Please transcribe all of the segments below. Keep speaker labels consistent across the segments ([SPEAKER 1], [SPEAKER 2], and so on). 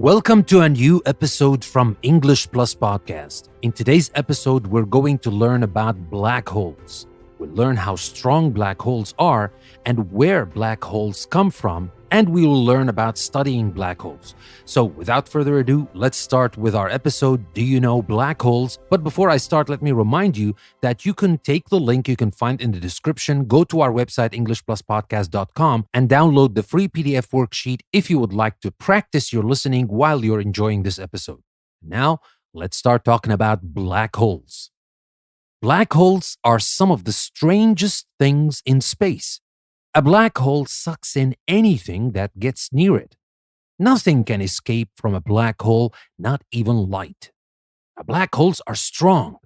[SPEAKER 1] Welcome to a new episode from English Plus Podcast. In today's episode, we're going to learn about black holes. We'll learn how strong black holes are and where black holes come from, and we will learn about studying black holes. So without further ado, let's start with our episode, Do You Know Black Holes? But before I start, let me remind you that you can take the link you can find in the description, go to our website, EnglishPlusPodcast.com, and download the free PDF worksheet if you would like to practice your listening while you're enjoying this episode. Now, let's start talking about black holes. Black holes are some of the strangest things in space. A black hole sucks in anything that gets near it. Nothing can escape from a black hole, not even light. Black holes are strong.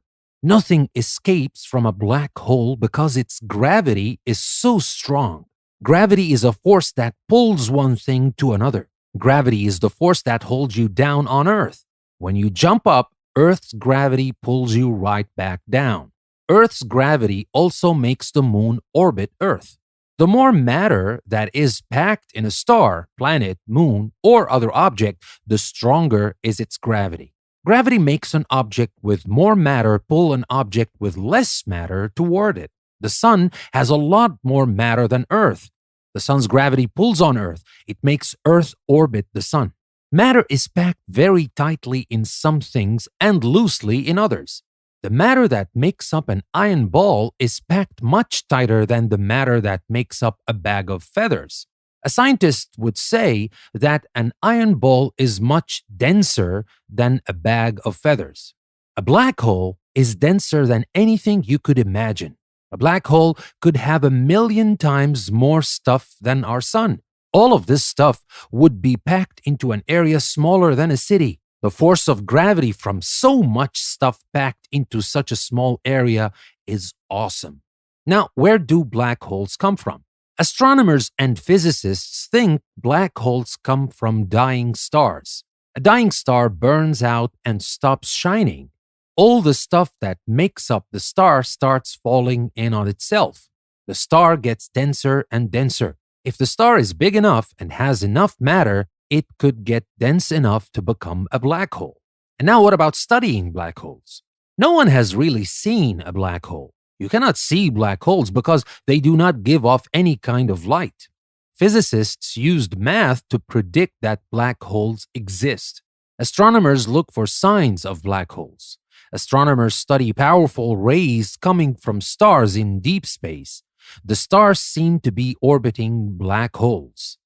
[SPEAKER 1] Nothing escapes from a black hole because its gravity is so strong. Gravity is a force that pulls one thing to another. Gravity is the force that holds you down on Earth. When you jump up, Earth's gravity pulls you right back down. Earth's gravity also makes the moon orbit Earth. The more matter that is packed in a star, planet, moon, or other object, the stronger is its gravity. Gravity makes an object with more matter pull an object with less matter toward it. The sun has a lot more matter than Earth. The sun's gravity pulls on Earth. It makes Earth orbit the sun. Matter is packed very tightly in some things and loosely in others. The matter that makes up an iron ball is packed much tighter than the matter that makes up a bag of feathers. A scientist would say that an iron ball is much denser than a bag of feathers. A black hole is denser than anything you could imagine. A black hole could have 1,000,000 times more stuff than our sun. All of this stuff would be packed into an area smaller than a city. The force of gravity from so much stuff packed into such a small area is awesome. Now, where do black holes come from? Astronomers and physicists think black holes come from dying stars. A dying star burns out and stops shining. All the stuff that makes up the star starts falling in on itself. The star gets denser and denser. If the star is big enough and has enough matter, it could get dense enough to become a black hole. And now what about studying black holes? No one has really seen a black hole. You cannot see black holes because they do not give off any kind of light. Physicists used math to predict that black holes exist. Astronomers look for signs of black holes. Astronomers study powerful rays coming from stars in deep space. The stars seem to be orbiting black holes.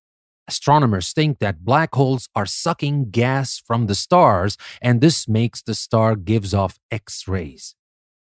[SPEAKER 1] Astronomers think that black holes are sucking gas from the stars, and this makes the star gives off X-rays.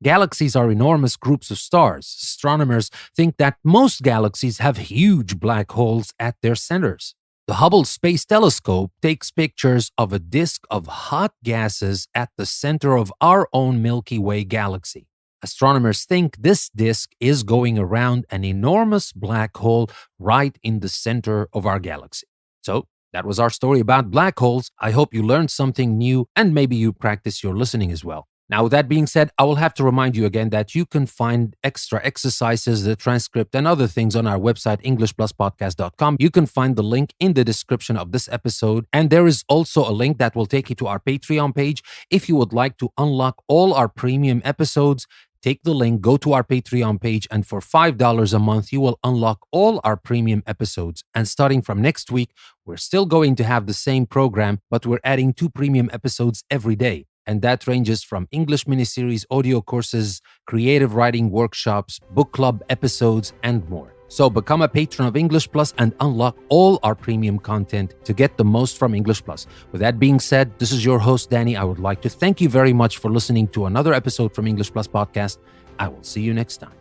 [SPEAKER 1] Galaxies are enormous groups of stars. Astronomers think that most galaxies have huge black holes at their centers. The Hubble Space Telescope takes pictures of a disk of hot gases at the center of our own Milky Way galaxy. Astronomers think this disk is going around an enormous black hole right in the center of our galaxy. So, that was our story about black holes. I hope you learned something new and maybe you practice your listening as well. Now, with that being said, I will have to remind you again that you can find extra exercises, the transcript, and other things on our website, EnglishPlusPodcast.com. You can find the link in the description of this episode. And there is also a link that will take you to our Patreon page. If you would like to unlock all our premium episodes, take the link, go to our Patreon page, and for $5 a month, you will unlock all our premium episodes. And starting from next week, we're still going to have the same program, but we're adding 2 premium episodes every day. And that ranges from English miniseries, audio courses, creative writing workshops, book club episodes, and more. So become a patron of English Plus and unlock all our premium content to get the most from English Plus. With that being said, this is your host, Danny. I would like to thank you very much for listening to another episode from English Plus Podcast. I will see you next time.